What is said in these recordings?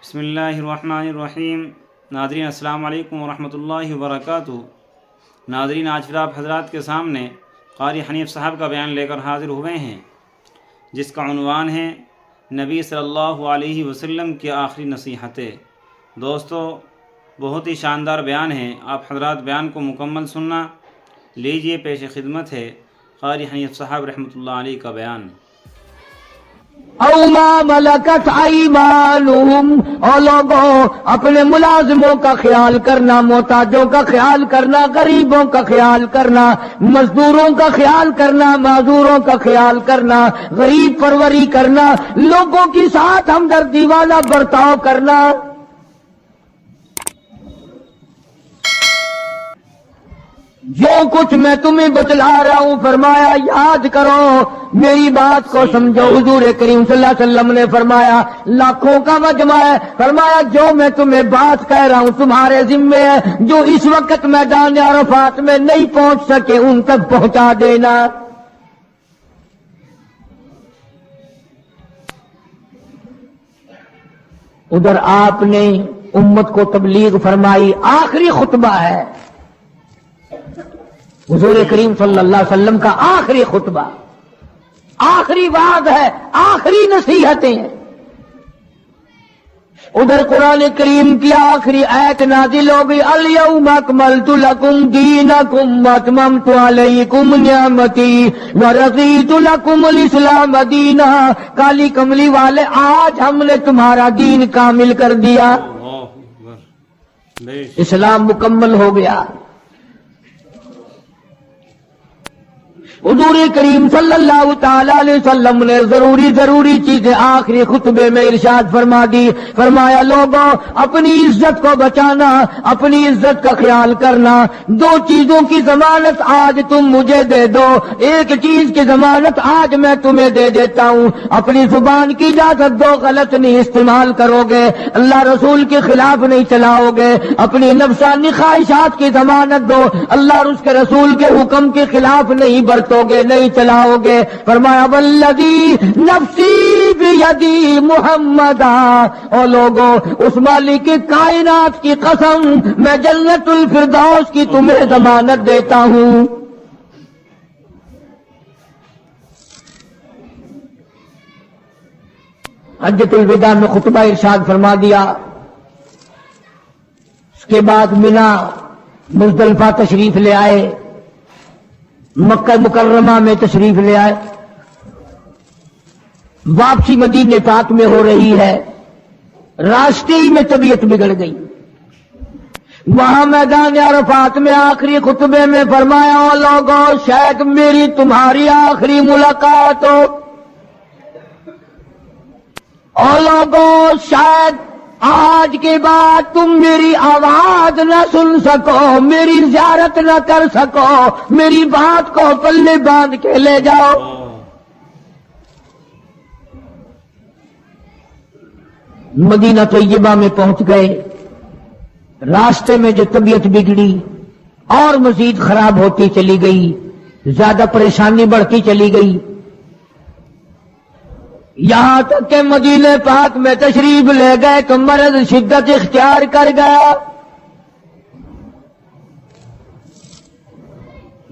بسم اللہ الرحمن الرحیم۔ ناظرین السلام علیکم ورحمۃ اللہ وبرکاتہ۔ ناظرین، آج پھر آپ حضرات کے سامنے قاری حنیف صاحب کا بیان لے کر حاضر ہوئے ہیں، جس کا عنوان ہے نبی صلی اللہ علیہ وسلم کی آخری نصیحتیں۔ دوستو، بہت ہی شاندار بیان ہے، آپ حضرات بیان کو مکمل سننا۔ لیجئے، پیش خدمت ہے قاری حنیف صاحب رحمۃ اللہ علیہ کا بیان۔ او ما ملکت ایمانہم، اور لوگوں اپنے ملازموں کا خیال کرنا، محتاجوں کا خیال کرنا، غریبوں کا خیال کرنا، مزدوروں کا خیال کرنا، معذوروں کا خیال کرنا، غریب پروری کرنا، لوگوں کے ساتھ ہمدردی والا برتاؤ کرنا۔ جو کچھ میں تمہیں بتلا رہا ہوں، فرمایا یاد کرو، میری بات کو سمجھو۔ حضور کریم صلی اللہ علیہ وسلم نے فرمایا لاکھوں کا مجمع ہے، فرمایا جو میں تمہیں بات کہہ رہا ہوں تمہارے ذمے ہے، جو اس وقت میدان عرفات میں نہیں پہنچ سکے ان تک پہنچا دینا۔ ادھر آپ نے امت کو تبلیغ فرمائی، آخری خطبہ ہے حضور کریم صلی اللہ علیہ وسلم کا، آخری خطبہ، آخری وعد ہے، آخری نصیحتیں ہیں۔ ادھر قرآن کریم کی آخری آیت نازل ہو گئی، الیوم اکملت لکم دینکم واتممت علیکم نعمتی ورضیت لکم الاسلام دینا۔ کالی کملی والے، آج ہم نے تمہارا دین کامل کر دیا، اسلام مکمل ہو گیا۔ حضور کریم صلی اللہ تعالی علیہ وسلم نے ضروری چیزیں آخری خطبے میں ارشاد فرما دی۔ فرمایا لوگوں، اپنی عزت کو بچانا، اپنی عزت کا خیال کرنا۔ دو چیزوں کی ضمانت آج تم مجھے دے دو، ایک چیز کی ضمانت آج میں تمہیں دے دیتا ہوں، اپنی زبان کی اجازت دو، غلط نہیں استعمال کرو گے، اللہ رسول کے خلاف نہیں چلاؤ گے، اپنی نفسانی خواہشات کی ضمانت دو، اللہ اور اس کے رسول کے حکم کے خلاف نہیں برتو گے، نہیں چلاؤ گے۔ فرمایا والذی نفسی بیدی محمدا، اور لوگوں اس مالک کائنات کی قسم، میں جنت الفردوس کی تمہیں ضمانت دیتا ہوں۔ حجۃ الوداع میں خطبہ ارشاد فرما دیا، اس کے بعد مینا مزدلفہ تشریف لے آئے، مکہ مکرمہ میں تشریف لے آئے، واپسی مدینے پاک میں ہو رہی ہے، راستے ہی میں طبیعت بگڑ گئی۔ وہاں میدان عرفات میں آخری خطبے میں فرمایا او لوگوں، شاید میری تمہاری آخری ملاقات ہو، او لوگوں شاید آج کے بعد تم میری آواز نہ سن سکو، میری زیارت نہ کر سکو، میری بات کو پلے باندھ کے لے جاؤ۔ مدینہ طیبہ میں پہنچ گئے، راستے میں جو طبیعت بگڑی اور مزید خراب ہوتی چلی گئی، زیادہ پریشانی بڑھتی چلی گئی، یہاں تک کہ مدینے پاک میں تشریف لے گئے تو مرض شدت اختیار کر گیا۔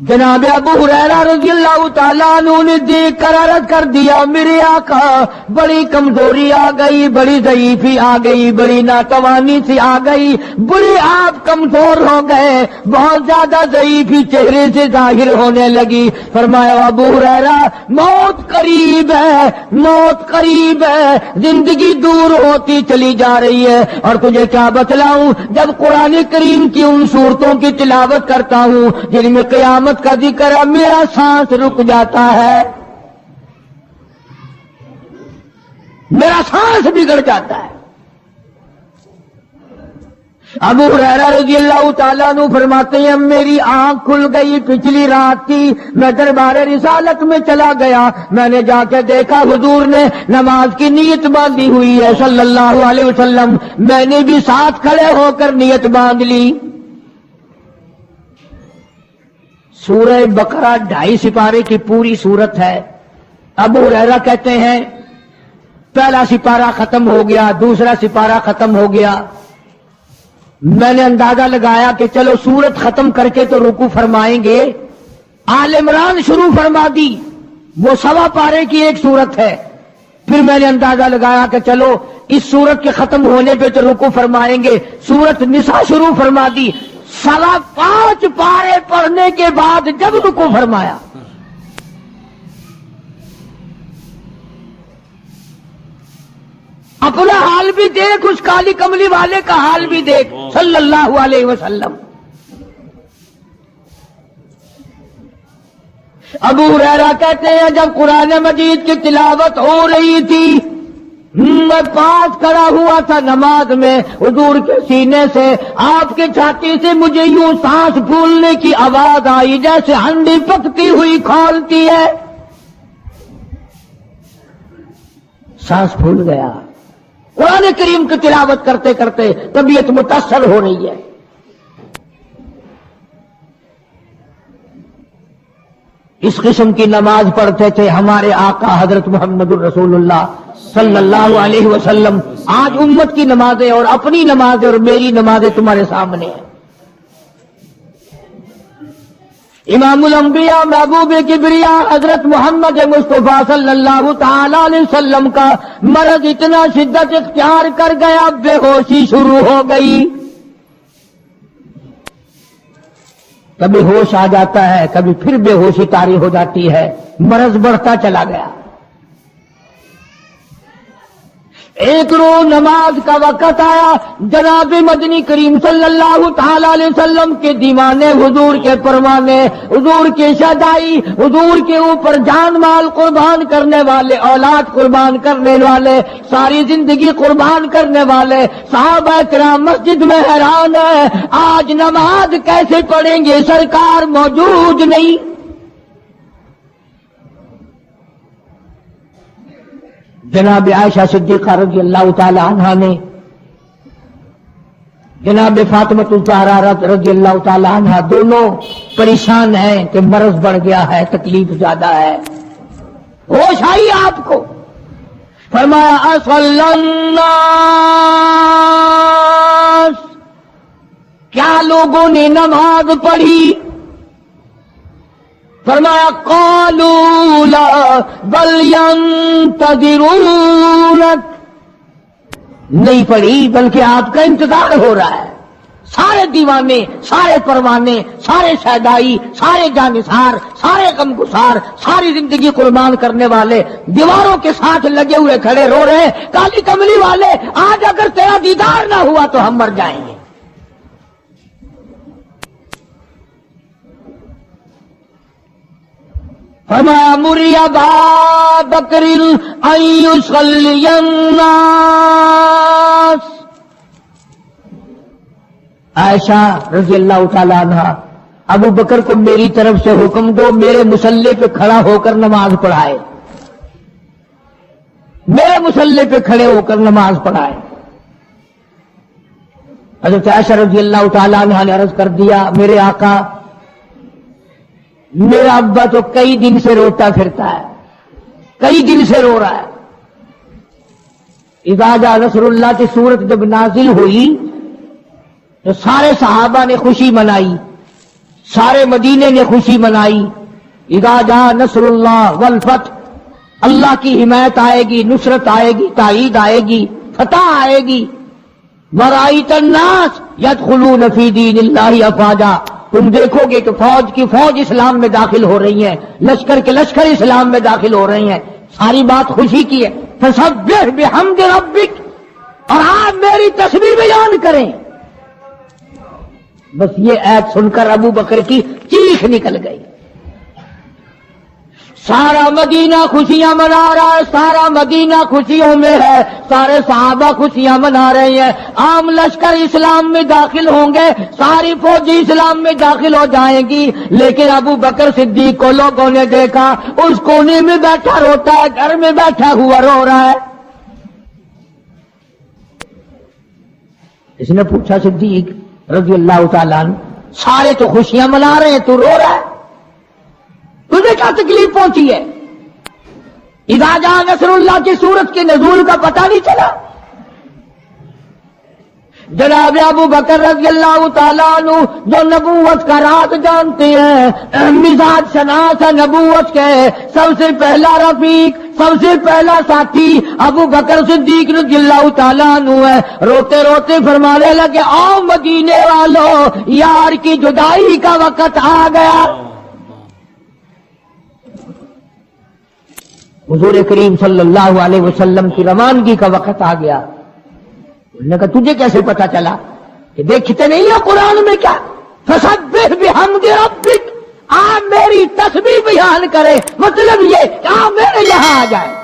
جناب ابو ہریرہ رضی اللہ تعالیٰ عنہ نے دیکھ کر عرض کر دیا، میرے آقا بڑی کمزوری آ گئی، بڑی ضعیفی آ گئی، بڑی ناتوانی سی آ گئی، بڑی آپ کمزور ہو گئے، بہت زیادہ ضعیفی چہرے سے ظاہر ہونے لگی۔ فرمایا ابو ہریرہ موت قریب ہے، موت قریب ہے، زندگی دور ہوتی چلی جا رہی ہے، اور تجھے کیا بتلاؤں، جب قرآن کریم کی ان صورتوں کی تلاوت کرتا ہوں جن میں قیامت کا ذکر ہے، میرا سانس رک جاتا ہے، میرا سانس بگڑ جاتا ہے۔ ابو ہریرہ رضی اللہ تعالیٰ عنہ فرماتے ہیں میری آنکھ کھل گئی، پچھلی رات تھی، میں دربار رسالت میں چلا گیا، میں نے جا کے دیکھا حضور نے نماز کی نیت باندھی ہوئی ہے صلی اللہ علیہ وسلم، میں نے بھی ساتھ کھڑے ہو کر نیت باندھ لی۔ سورہ بقرہ 2.5 سپارے کی پوری سورت ہے۔ ابو ہریرہ کہتے ہیں پہلا سپارہ ختم ہو گیا، دوسرا سپارہ ختم ہو گیا. میں نے اندازہ لگایا کہ چلو سورت ختم کر کے تو رکوع فرمائیں گے. آل عمران شروع فرما دی، وہ 1.25 پارے کی ایک سورت ہے. پھر میں نے اندازہ لگایا کہ چلو اس سورت کے ختم ہونے پہ تو رکوع فرمائیں گے. سورت نساء شروع فرما دی، 5.25 پارے پڑھنے کے بعد جب رکوع فرمایا. اپنا حال بھی دیکھ، اس کالی کملی والے کا حال بھی دیکھ صلی اللہ علیہ وسلم. ابو ہریرہ کہتے ہیں جب قرآن مجید کی تلاوت ہو رہی تھی میں پاس کھڑا ہوا تھا نماز میں، حضور کے سینے سے، آپ کے چھاتی سے مجھے یوں سانس پھولنے کی آواز آئی جیسے ہنڈی پکتی ہوئی کھولتی ہے. سانس پھول گیا. قرآن کریم کی تلاوت کرتے کرتے طبیعت متاثر ہو رہی ہے. اس قسم کی نماز پڑھتے تھے ہمارے آقا حضرت محمد الرسول اللہ صلی اللہ علیہ وسلم. آج امت کی نمازیں اور اپنی نمازیں اور میری نمازیں تمہارے سامنے ہیں. امام الانبیاء محبوب کبریا حضرت محمد مصطفیٰ صلی اللہ تعالی علیہ وسلم کا مرض اتنا شدت اختیار کر گیا، بے ہوشی شروع ہو گئی. کبھی ہوش آ جاتا ہے، کبھی پھر بے ہوشی طاری ہو جاتی ہے. مرض بڑھتا چلا گیا. ایک روز نماز کا وقت آیا، جناب مدنی کریم صلی اللہ تعالی علیہ وسلم کے دیوانے، حضور کے پروانے، حضور کے شہدائی، حضور کے اوپر جان مال قربان کرنے والے، اولاد قربان کرنے والے، ساری زندگی قربان کرنے والے صحابہ کرام مسجد میں حیران ہے، آج نماز کیسے پڑھیں گے، سرکار موجود نہیں. جناب عائشہ صدیقہ رضی اللہ تعالی عنہا نے جناب فاطمۃ الزہرا رضی اللہ تعالی عنہا دونوں پریشان ہیں کہ مرض بڑھ گیا ہے، تکلیف زیادہ ہے. ہوش آئی آپ کو، فرمایا اصلی الناس، کیا لوگوں نے نماز پڑھی؟ فرمایا قالوا لا بل ينتظرونك، نہیں پڑھی بلکہ آپ کا انتظار ہو رہا ہے. سارے دیوانے، سارے پروانے، سارے شہدائی، سارے جانثار، سارے غمگسار، ساری زندگی قربان کرنے والے دیواروں کے ساتھ لگے ہوئے کھڑے رو رہے ہیں، کالی کملی والے آج اگر تیرا دیدار نہ ہوا تو ہم مر جائیں گے. فرمایا مری ابا بکر ان یصلی الناس، عائشہ رضی اللہ تعالی عنہ ابو بکر کو میری طرف سے حکم دو میرے مصلی پہ کھڑا ہو کر نماز پڑھائے، میرے مصلی پہ کھڑے ہو کر نماز پڑھائے. حضرت عائشہ رضی اللہ تعالی عنہ نے عرض کر دیا میرے آقا میرا ابا تو کئی دن سے روتا پھرتا ہے، کئی دن سے رو رہا ہے. اذا جاء نصر اللہ کی سورت جب نازل ہوئی تو سارے صحابہ نے خوشی منائی، سارے مدینے نے خوشی منائی. اذا جاء نصر اللہ والفتح، اللہ کی حمایت آئے گی، نصرت آئے گی، تائید آئے گی، فتح آئے گی. ورأیت الناس یدخلون فی دین اللہ افواجا، تم دیکھو گے کہ فوج کی فوج اسلام میں داخل ہو رہی ہیں، لشکر کے لشکر اسلام میں داخل ہو رہی ہیں. ساری بات خوشی کی ہے. فسبح بحمد ربک، اور آپ میری تسبیح بیان کریں. بس یہ ایت سن کر ابو بکر کی چیخ نکل گئی. سارا مدینہ خوشیاں منا رہا ہے، سارا مدینہ خوشیوں میں ہے، سارے صحابہ خوشیاں منا رہے ہیں. عام لشکر اسلام میں داخل ہوں گے، ساری فوجی اسلام میں داخل ہو جائیں گی، لیکن ابو بکر صدیق کو لوگوں نے دیکھا اس کونے میں بیٹھا روتا ہے، گھر میں بیٹھا ہوا رو رہا ہے. اس نے پوچھا صدیق، رضی اللہ تعالیٰ عنہ، سارے تو خوشیاں منا رہے ہیں، تو رو رہا ہے، تجھے کیا تکلیف پہنچی ہے؟ اذا جاء نصر اللہ کی سورت کے نزول کا پتہ نہیں چلا؟ جناب ابو بکر رضی اللہ تعالیٰ عنہ جو نبوت کا راز جانتے ہیں، مزاج شناس ہے نبوت کے، سب سے پہلا رفیق، سب سے پہلا ساتھی ابو بکر صدیق رضی اللہ تعالیٰ عنہ ہے۔ روتے روتے فرمانے لگے آؤ مدینے والوں، یار کی جدائی کا وقت آ گیا۔ حضور کریم صلی اللہ علیہ وسلم کی روانگی کا وقت آ گیا۔ انہوں نے کہا تجھے کیسے پتا چلا؟ کہ دیکھتے نہیں ہو قرآن میں کیا؟ فسبح بحمد ربک، آپ میری تسبیح بیان کرے، مطلب یہ کہ آپ میرے یہاں آ جائے۔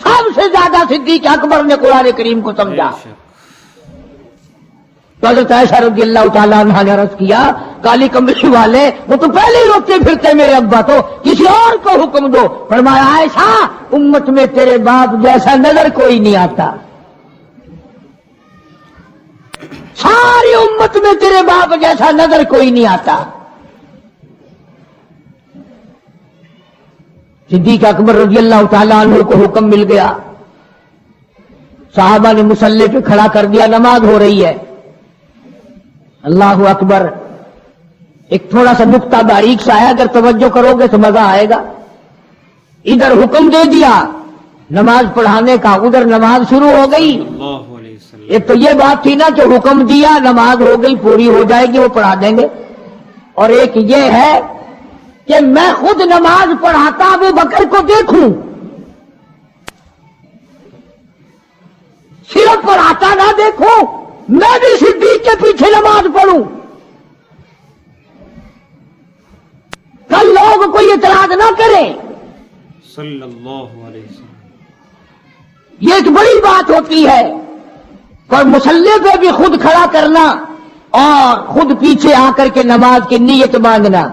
سب سے زیادہ صدیق اکبر نے قرآن کریم کو سمجھا۔ تو حضرت عائشہ رضی اللہ تعالیٰ عنہ نے عرض کیا کالی کمبلی والے وہ تو پہلے ہی روتے پھرتے میرے ابا، تو کسی اور کو حکم دو۔ فرمایا عائشہ امت میں تیرے باپ جیسا نظر کوئی نہیں آتا، ساری امت میں تیرے باپ جیسا نظر کوئی نہیں آتا۔ صدیق اکبر رضی اللہ تعالیٰ عنہ کو حکم مل گیا، صحابہ نے مصلی پہ کھڑا کر دیا، نماز ہو رہی ہے۔ اللہ اکبر، ایک تھوڑا سا نقطہ باریک سا ہے، اگر توجہ کرو گے تو مزہ آئے گا۔ ادھر حکم دے دیا نماز پڑھانے کا، ادھر نماز شروع ہو گئی۔ ایک تو یہ بات تھی نا کہ حکم دیا نماز ہو گئی، پوری ہو جائے گی، وہ پڑھا دیں گے، اور ایک یہ ہے کہ میں خود نماز پڑھاتا ابو بکر کو دیکھوں، صرف پڑھاتا نہ دیکھوں، میں بھی صدیق کے پیچھے نماز پڑھوں، کل لوگ کوئی اعتراض نہ کرے۔ صلی اللہ علیہ وسلم یہ ایک بڑی بات ہوتی ہے، اور مصلی پہ بھی خود کھڑا کرنا اور خود پیچھے آ کر کے نماز کی نیت مانگنا۔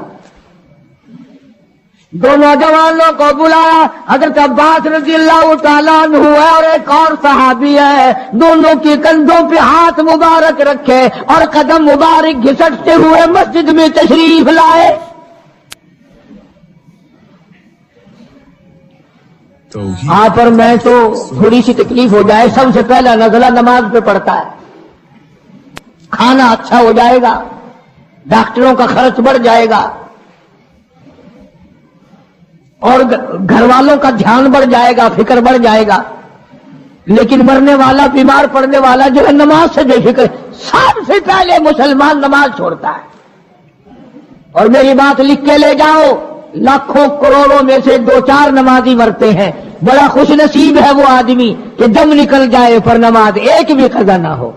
دو نوجوانوں کو بلایا، حضرت عباس رضی اللہ تعالیٰ عنہ ہے اور ایک اور صحابی ہے، دونوں کے کندھوں پہ ہاتھ مبارک رکھے اور قدم مبارک گھسٹتے ہوئے مسجد میں تشریف لائے۔ آپ اور میں تو تھوڑی سی تکلیف ہو جائے، سب سے پہلا نزلہ نماز پہ پڑتا ہے، کھانا اچھا ہو جائے گا، ڈاکٹروں کا خرچ بڑھ جائے گا، اور گھر والوں کا دھیان بڑھ جائے گا، فکر بڑھ جائے گا، لیکن مرنے والا، بیمار پڑنے والا جو ہے نماز سے بے فکر، سب سے پہلے مسلمان نماز چھوڑتا ہے۔ اور میری بات لکھ کے لے جاؤ، لاکھوں کروڑوں میں سے 2-4 نمازی مرتے ہیں، بڑا خوش نصیب ہے وہ آدمی کہ دم نکل جائے پر نماز ایک بھی قضا نہ ہو،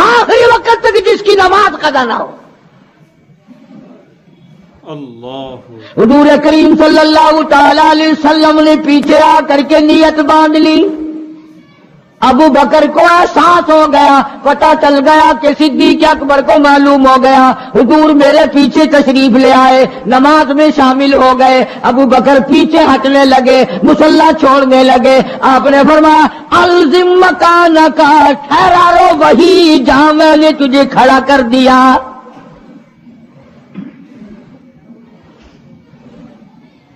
آخری وقت تک جس کی نماز قضا نہ ہو۔ اللہ حضور کریم صلی اللہ تعالی علیہ وسلم نے پیچھے آ کر کے نیت باندھ لی۔ ابو بکر کو احساس ہو گیا، پتہ چل گیا کہ صدیق اکبر کو معلوم ہو گیا، حضور میرے پیچھے تشریف لے آئے، نماز میں شامل ہو گئے۔ ابو بکر پیچھے ہٹنے لگے، مصلی چھوڑنے لگے۔ آپ نے فرمایا الزم مکانک، ٹھہرا رہو وہی جہاں میں نے تجھے کھڑا کر دیا۔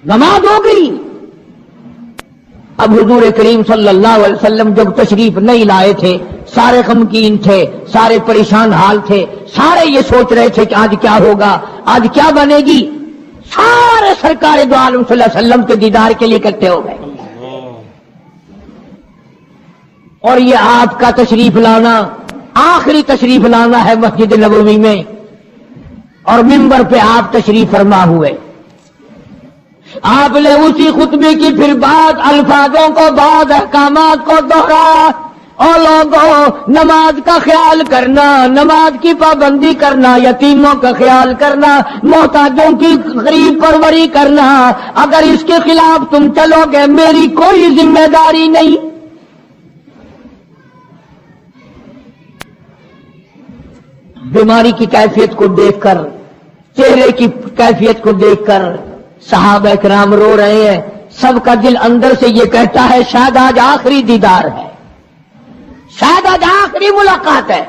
نماز ہو گئی۔ اب حضور کریم صلی اللہ علیہ وسلم جب تشریف نہیں لائے تھے، سارے غمگین تھے، سارے پریشان حال تھے، سارے یہ سوچ رہے تھے کہ آج کیا ہوگا، آج کیا بنے گی۔ سارے سرکار دو عالم صلی اللہ علیہ وسلم کے دیدار کے لیے اکٹھے ہو گئے، اور یہ آپ کا تشریف لانا، آخری تشریف لانا ہے مسجد نبوی میں، اور منبر پہ آپ تشریف فرما ہوئے۔ آپ نے اسی خطبے کی پھر بعد الفاظوں کو، بعد احکامات کو دوہرایا، اور لوگوں نماز کا خیال کرنا، نماز کی پابندی کرنا، یتیموں کا خیال کرنا، محتاجوں کی غریب پروری کرنا، اگر اس کے خلاف تم چلو گے میری کوئی ذمہ داری نہیں۔ بیماری کی کیفیت کو دیکھ کر، چہرے کی کیفیت کو دیکھ کر صحابہ کرام رو رہے ہیں، سب کا دل اندر سے یہ کہتا ہے شاید آج آخری دیدار ہے، شاید آج آخری ملاقات ہے۔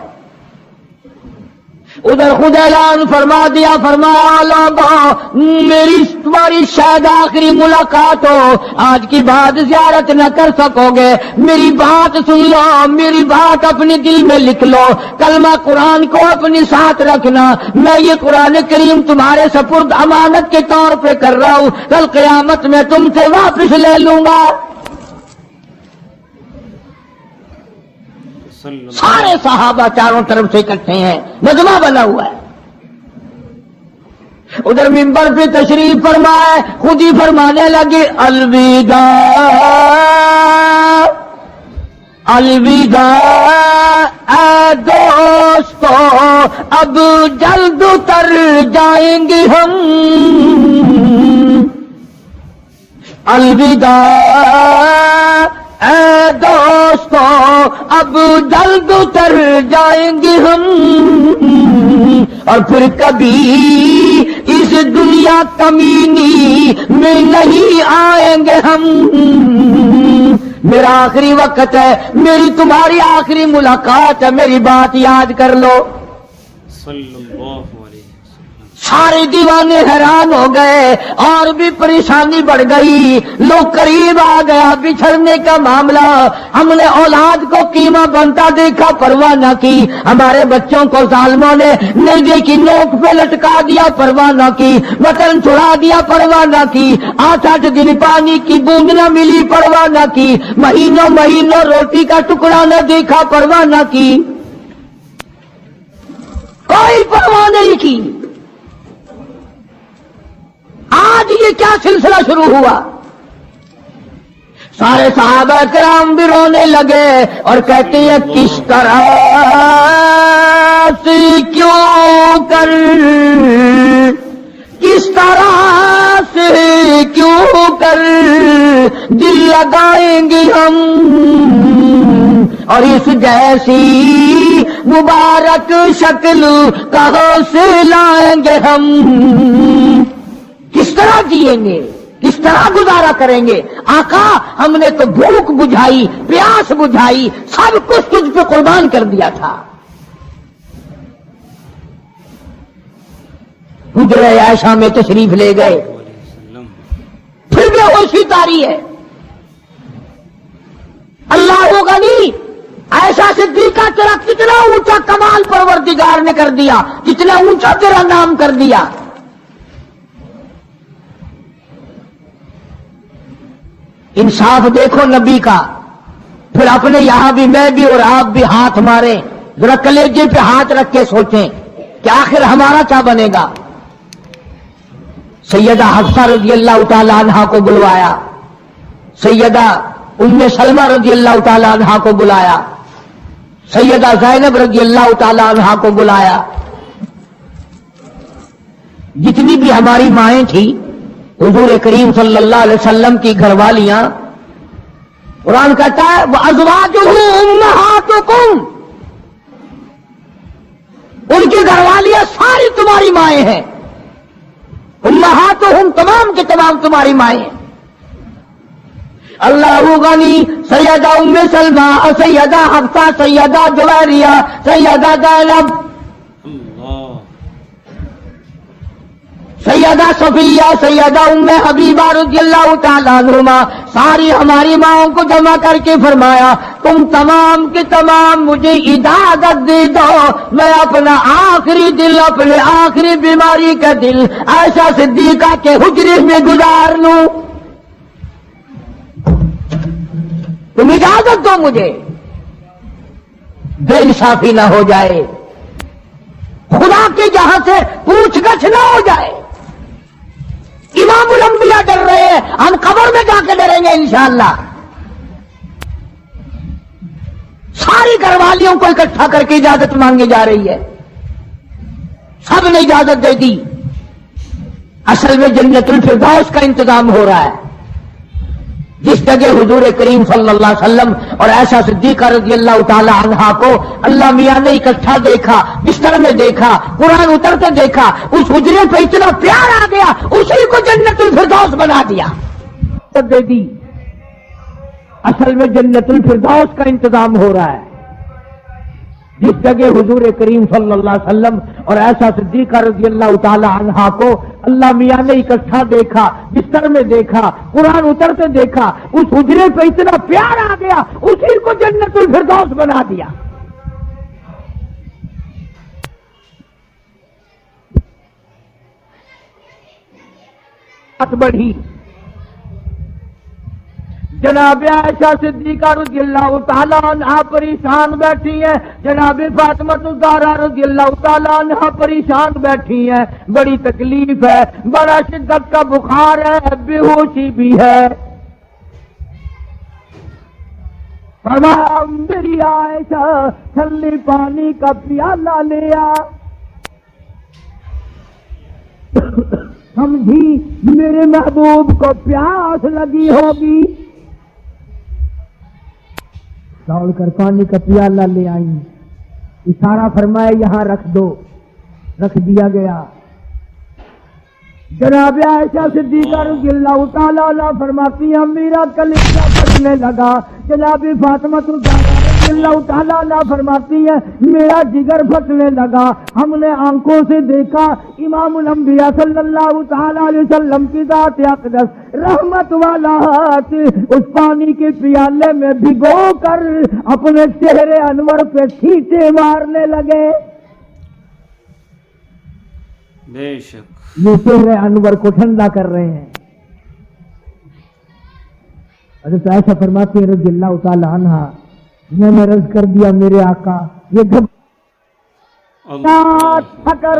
ادھر خود اعلان فرما دیا، فرمایا لوگوں میری تمہاری شاید آخری ملاقات ہو، آج کی بات زیارت نہ کر سکو گے، میری بات سن لو، میری بات اپنے دل میں لکھ لو، کلمہ قرآن کو اپنے ساتھ رکھنا، میں یہ قرآن کریم تمہارے سپرد امانت کے طور پہ کر رہا ہوں، کل قیامت میں تم سے واپس لے لوں گا۔ سارے صحابہ چاروں طرف سے اکٹھے ہیں، مجمع بنا ہوا ہے۔ ادھر منبر پہ تشریف فرمائے، خود ہی فرمانے لگے الوداع الوداع اے دوستو، اب جلد اتر جائیں گے ہم، الوداع اے دوستو اب جلد اتر جائیں گے ہم، اور پھر کبھی اس دنیا کمینی میں نہیں آئیں گے ہم۔ میرا آخری وقت ہے، میری تمہاری آخری ملاقات ہے، میری بات یاد کر لو۔ صلی اللہ علیہ وسلم۔ سارے دیوانے حیران ہو گئے، اور بھی پریشانی بڑھ گئی، لوگ قریب آ گیا، بچھڑنے کا معاملہ، ہم نے اولاد کو قیمہ بنتا دیکھا، پرواہ نہ کی، ہمارے بچوں کو ظالموں نے نیزے کی نوک پہ لٹکا دیا، پرواہ نہ کی، وطن چھڑا دیا، پرواہ نہ کی، 8 دن پانی کی بوند نہ ملی، پرواہ نہ کی، مہینوں مہینوں روٹی کا ٹکڑا نہ دیکھا، پرواہ نہ کی، کوئی پرواہ نہیں کی۔ آج یہ کیا سلسلہ شروع ہوا؟ سارے صحابہ کرام بھی رونے لگے اور کہتے ہیں کس طرح سے کیوں کر، کس طرح سے کیوں کر دل لگائیں گے ہم، اور اس جیسی مبارک شکل کہاں سے لائیں گے ہم، کس طرح جئیں گے، کس طرح گزارا کریں گے؟ آقا ہم نے تو بھوک بجھائی، پیاس بجھائی، سب کچھ تجھ پہ قربان کر دیا تھا۔ حجرہ عائشہ میں تشریف لے گئے، پھر بھی ہوشی تاری ہے۔ اللہ غنی، عائشہ صدیقہ تیرا کتنا اونچا کمال پروردگار نے کر دیا، کتنا اونچا تیرا نام کر دیا۔ انصاف دیکھو نبی کا، پھر اپنے یہاں بھی میں بھی اور آپ بھی ہاتھ ماریں، ذرا کلیجے پہ ہاتھ رکھ کے سوچیں کہ آخر ہمارا کیا بنے گا۔ سیدہ حفصہ رضی اللہ تعالی عنہا کو بلوایا، سیدہ ام سلمہ رضی اللہ تعالی عنہا کو بلایا، سیدہ زینب رضی اللہ تعالی عنہا کو بلایا، جتنی بھی ہماری مائیں تھیں، حضور کریم صلی اللہ علیہ وسلم کی گھر والیاں، قرآن کہتا ہے وَأَزْوَاجُهُ أُمَّهَاتُكُمْ، ان کی گھر والیاں ساری تمہاری مائیں ہیں، امہاتہم تمام کے تمام تمہاری مائیں ہیں۔ اللہ غنی، سیدہ ام سلمہ، سیدہ حفصہ، سیدہ جویریہ، سیدہ زینب، سیدہ صفیہ، سیدہ ام حبیبہ رضی اللہ تعالیٰ عنہما، ساری ہماری ماؤں کو جمع کر کے فرمایا تم تمام کے تمام مجھے اجازت دے دو، میں اپنا آخری دل، اپنے آخری بیماری کا دل عائشہ صدیقہ کے حجرے میں گزار لوں، تم اجازت دو مجھے، بے انصافی نہ ہو جائے، خدا کے جہاں سے پوچھ گچھ نہ ہو جائے۔ امام الانبیاء ڈر رہے ہیں، ہم قبر میں جا کے ڈریں گے انشاءاللہ۔ ساری گھر والیوں کو اکٹھا کر کے اجازت مانگی جا رہی ہے، سب نے اجازت دے دی۔ اصل میں جنت الفردوس کا انتظام ہو رہا ہے، جس جگہ حضور کریم صلی اللہ علیہ وسلم اور عائشہ صدیقہ رضی اللہ تعالی عنہا کو اللہ میاں نے اکٹھا دیکھا، بستر میں دیکھا، قرآن اترتے دیکھا، اس حجرے پہ اتنا پیار آ گیا، اسی کو جنت الفردوس بنا دیا، دے دی۔ اصل میں جنت الفردوس کا انتظام ہو رہا ہے، جس جگہ حضور کریم صلی اللہ علیہ وسلم اور ایسا صدیقہ رضی اللہ تعالی عنہا کو اللہ میاں نے اکٹھا دیکھا، بستر میں دیکھا، قرآن اترتے دیکھا، اس حجرے پہ اتنا پیار آ گیا، اسی کو جنت الفردوس بنا دیا۔ بات بڑھی، جناب عائشہ صدیقہ رضی اللہ تعالیٰ عنہ پریشان بیٹھی ہیں، جناب فاطمہ الزہرا رضی اللہ تعالیٰ عنہ پریشان بیٹھی ہیں، بڑی تکلیف ہے، بڑا شدت کا بخار ہے، بے ہوشی بھی ہے۔ فرمایا میری عائشہ ٹھنڈے پانی کا پیالہ لے آ، سمجھی میرے محبوب کو پیاس لگی ہوگی۔ دوڑ کر پانی کا پیالہ لے آئی، اشارہ فرمایا یہاں رکھ دو، رکھ دیا گیا۔ جناب عائشہ صدیقہ رضی اللہ تعالیٰ عنہ فرماتی ہیں میرا کلیجہ پھٹنے لگا، جناب فاطمہ الزہرا رضی اللہ تعالیٰ عنہ فرماتی ہیں میرا جگر پھٹنے لگا۔ ہم نے آنکھوں سے دیکھا امام الانبیاء صلی اللہ تعالیٰ علیہ وسلم کی ذات اقدس رحمت والا ہاتھ اس پانی کے پیالے میں بھگو کر اپنے چہرے انور پہ چھینٹے مارنے لگے۔ بے شک یہ چہرے انور کو ٹھنڈا کر رہے ہیں۔ حضرت عائشہ فرماتی ہیں رضی اللہ تعالی عنہا میں نے عرض کر دیا میرے آقا یہ فکر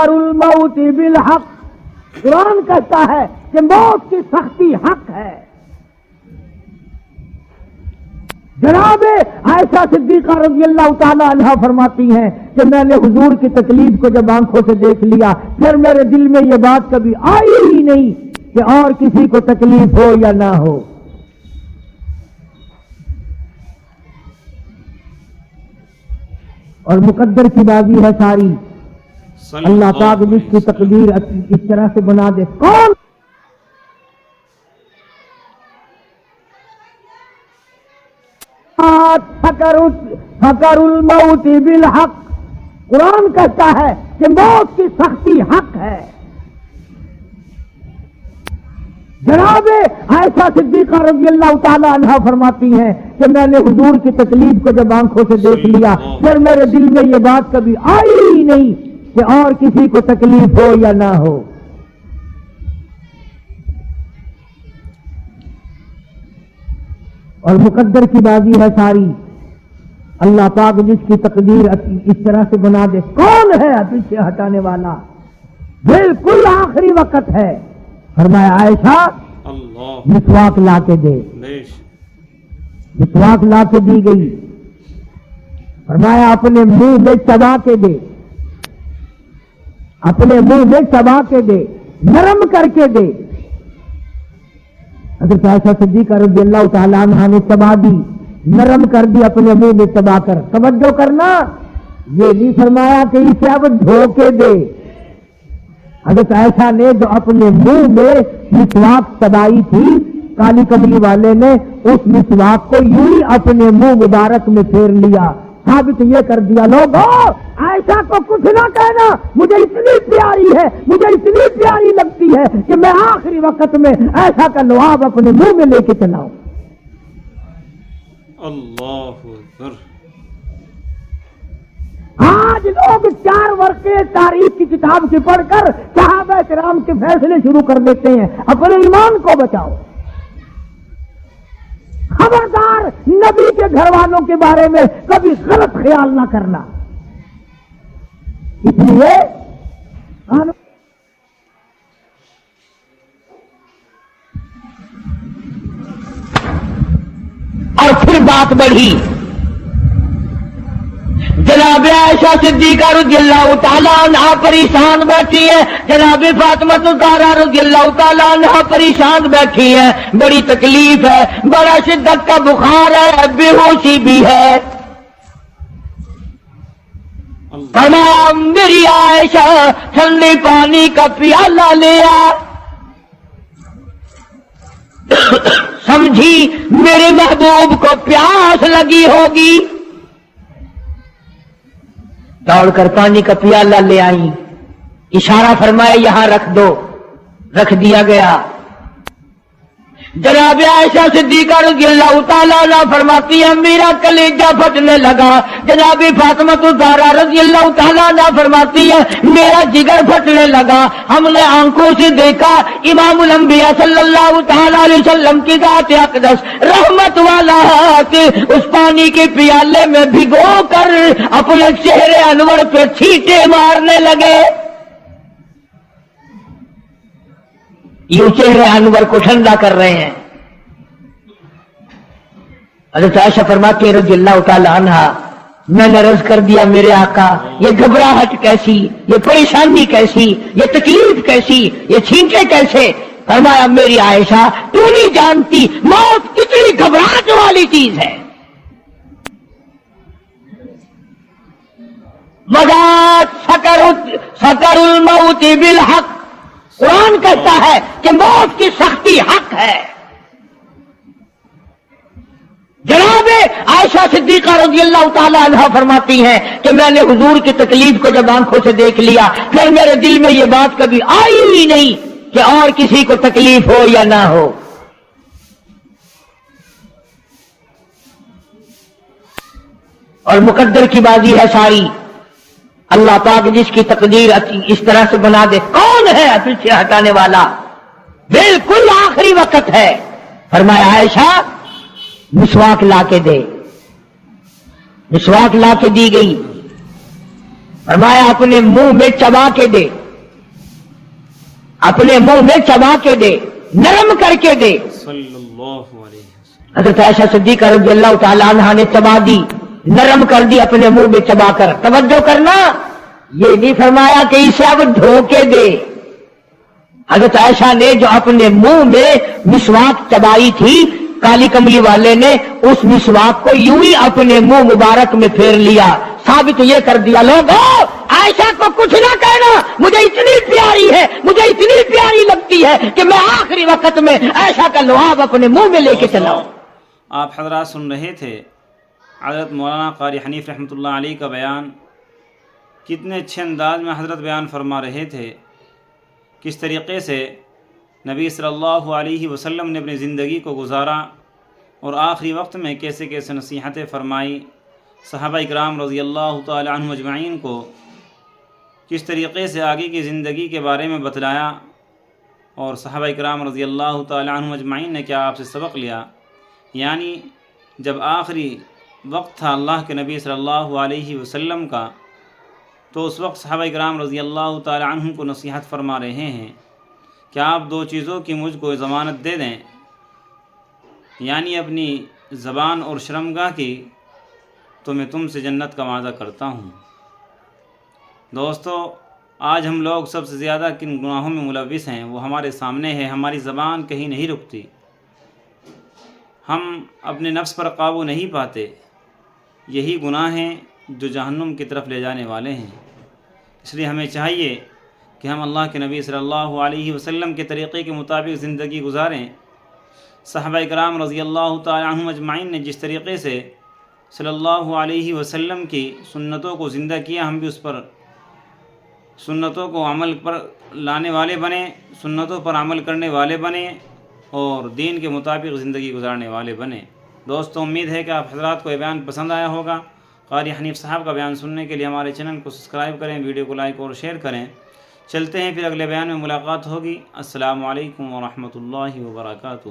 الموت بالحق، قرآن کہتا ہے کہ موت کی سختی حق ہے۔ جناب عائشہ صدیقہ رضی اللہ تعالیٰ عنہا فرماتی ہیں کہ میں نے حضور کی تکلیف کو جب آنکھوں سے دیکھ لیا پھر میرے دل میں یہ بات کبھی آئی ہی نہیں کہ اور کسی کو تکلیف ہو یا نہ ہو۔ اور مقدر کی بازی ہے ساری، اللہ پاک جس کی تقدیر اس طرح سے بنا دے کون فکر الموت بالحق، قرآن کہتا ہے کہ موت کی سختی حق ہے۔ جناب عائشہ صدیقہ رضی اللہ تعالی عنہا فرماتی ہیں کہ میں نے حضور کی تکلیف کو جب آنکھوں سے دیکھ لیا پھر میرے دل میں یہ بات کبھی آئی ہی نہیں کہ اور کسی کو تکلیف ہو یا نہ ہو۔ اور مقدر کی بازی ہے ساری، اللہ پاک جس کی تقدیر اس طرح سے بنا دے کون ہے پیچھے ہٹانے والا، بالکل آخری وقت ہے۔ فرمایا عائشہ مسواک لا کے دے، مسواک لا کے دی گئی۔ فرمایا اپنے منہ میں چبا کے دے، اپنے منہ میں چبا کے دے، نرم کر کے دے۔ حضرت عائشہ صدیقہ رضی اللہ تعالیٰ عنہا نے چبا دی، نرم کر دی اپنے منہ میں چبا کر۔ توجہ کرنا، یہ نہیں فرمایا کہ اسے اب دھو کے دے۔ حضرت عائشہ نے جو اپنے منہ میں مسواک چبائی تھی کالی کملی والے نے اس مسواک کو یوں ہی اپنے منہ مبارک میں پھیر لیا، ثابت یہ کر دیا لوگوں عائشہ کو کچھ نہ کہنا، مجھے اتنی پیاری ہے، مجھے اتنی پیاری لگتی ہے کہ میں آخری وقت میں عائشہ کا لعاب اپنے منہ میں لے کے چلاؤں۔ اللہ اکبر۔ آج لوگ 4 ورقے تاریخ کی کتاب کی پڑھ کر صحابہ کرام کے فیصلے شروع کر دیتے ہیں۔ اپنے ایمان کو بچاؤ، خبردار نبی کے گھر والوں کے بارے میں کبھی غلط خیال نہ کرنا۔ اس لیے اور پھر بات بڑھی، جناب عائشہ صدیقہ رضی اللہ تعالیٰ عنہا پریشان بیٹھی ہے، جناب فاطمہ الزہرا رضی اللہ تعالیٰ عنہا پریشان بیٹھی ہے، بڑی تکلیف ہے، بڑا شدت کا بخار ہے، بے ہوشی بھی ہے۔ فرمایا میری عائشہ ٹھنڈے پانی کا پیالہ لے آ، سمجھی میرے محبوب کو پیاس لگی ہوگی۔ دوڑ کر پانی کا پیالہ لے آئی، اشارہ فرمایا یہاں رکھ دو، رکھ دیا گیا۔ جناب عائشہ صدیقہ رضی اللہ تعالیٰ عنہ فرماتی ہے میرا کلیجہ پھٹنے لگا۔ جناب فاطمہ الزہرا رضی اللہ تعالیٰ عنہ فرماتی ہے میرا جگر پھٹنے لگا۔ ہم نے آنکھوں سے دیکھا امام الانبیاء صلی اللہ تعالیٰ علیہ وسلم کی ذات اقدس رحمت والا ہاتھ اس پانی کے پیالے میں بھگو کر اپنے چہرے انور پہ چھینٹے مارنے لگے۔ یوں چہرے انور کو ٹھنڈا کر رہے ہیں۔ حضرت عائشہ فرماتی ہے رضی اللہ تعالی عنہا میں نے عرض کر دیا میرے آقا یہ گھبراہٹ کیسی، یہ پریشانی کیسی، یہ تکلیف کیسی، یہ چھینٹے کیسے؟ فرمایا میری عائشہ تو نہیں جانتی موت کتنی گھبراہٹ والی چیز ہے۔ وذات سکر الموت بالحق، قرآن کہتا ہے کہ موت کی سختی حق ہے۔ جناب عائشہ صدیقہ رضی اللہ تعالی عنہا فرماتی ہیں کہ میں نے حضور کی تکلیف کو جب آنکھوں سے دیکھ لیا پھر میرے دل میں یہ بات کبھی آئی ہی نہیں کہ اور کسی کو تکلیف ہو یا نہ ہو۔ اور مقدر کی بازی ہے ساری، اللہ پاک جس کی تقدیر اس طرح سے بنا دے کون ہے پیچھے ہٹانے والا؟ بالکل آخری وقت ہے۔ فرمایا عائشہ مسواک لا کے دے، مسواک لا کے دی گئی۔ فرمایا اپنے منہ میں چبا کے دے، اپنے منہ میں چبا کے دے، نرم کر کے دے۔ صلی اللہ علیہ وسلم۔ حضرت عائشہ صدیقہ رضی اللہ تعالی عنہا نے چبا دی، نرم کر دی اپنے منہ میں چبا کر۔ توجہ کرنا، یہ نہیں فرمایا کہ اسے اب دھو کے دے۔ حضرت عائشہ نے جو اپنے منہ میں مسواک چبائی تھی کالی کملی والے نے اس مسواک کو یوں ہی اپنے منہ مبارک میں پھیر لیا، ثابت یہ کر دیا لوگوں عائشہ کو کچھ نہ کہنا، مجھے اتنی پیاری ہے، مجھے اتنی پیاری لگتی ہے کہ میں آخری وقت میں عائشہ کا لعاب اپنے منہ میں لے کے چلا ہوں۔ آپ حضرات سن رہے تھے حضرت مولانا قاری حنیف رحمۃ اللہ علیہ کا بیان، کتنے اچھے انداز میں حضرت بیان فرما رہے تھے، کس طریقے سے نبی صلی اللہ علیہ وسلم نے اپنی زندگی کو گزارا اور آخری وقت میں کیسے کیسے نصیحتیں فرمائی، صحابہ اکرام رضی اللہ تعالی عنہم اجمعین کو کس طریقے سے آگے کی زندگی کے بارے میں بتلایا، اور صحابہ اکرام رضی اللہ تعالی عنہم اجمعین نے کیا آپ سے سبق لیا۔ یعنی جب آخری وقت تھا اللہ کے نبی صلی اللہ علیہ وسلم کا، تو اس وقت صحابہ اکرام رضی اللہ تعالی عنہم کو نصیحت فرما رہے ہیں کہ آپ دو چیزوں کی مجھ کو ضمانت دے دیں، یعنی اپنی زبان اور شرمگاہ کی، تو میں تم سے جنت کا وعدہ کرتا ہوں۔ دوستو آج ہم لوگ سب سے زیادہ کن گناہوں میں ملوث ہیں وہ ہمارے سامنے ہے، ہماری زبان کہیں نہیں رکتی، ہم اپنے نفس پر قابو نہیں پاتے، یہی گناہ ہیں جو جہنم کی طرف لے جانے والے ہیں۔ اس لیے ہمیں چاہیے کہ ہم اللہ کے نبی صلی اللہ علیہ وسلم کے طریقے کے مطابق زندگی گزاریں۔ صحابہ کرام رضی اللہ تعالی عنہم اجمعین نے جس طریقے سے صلی اللہ علیہ وسلم کی سنتوں کو زندہ کیا، ہم بھی اس پر سنتوں کو عمل پر لانے والے بنیں، سنتوں پر عمل کرنے والے بنیں اور دین کے مطابق زندگی گزارنے والے بنیں۔ دوستو امید ہے کہ آپ حضرات کو یہ بیان پسند آیا ہوگا۔ قاری حنیف صاحب کا بیان سننے کے لیے ہمارے چینل کو سبسکرائب کریں، ویڈیو کو لائک اور شیئر کریں۔ چلتے ہیں پھر اگلے بیان میں ملاقات ہوگی۔ السلام علیکم ورحمۃ اللہ وبرکاتہ۔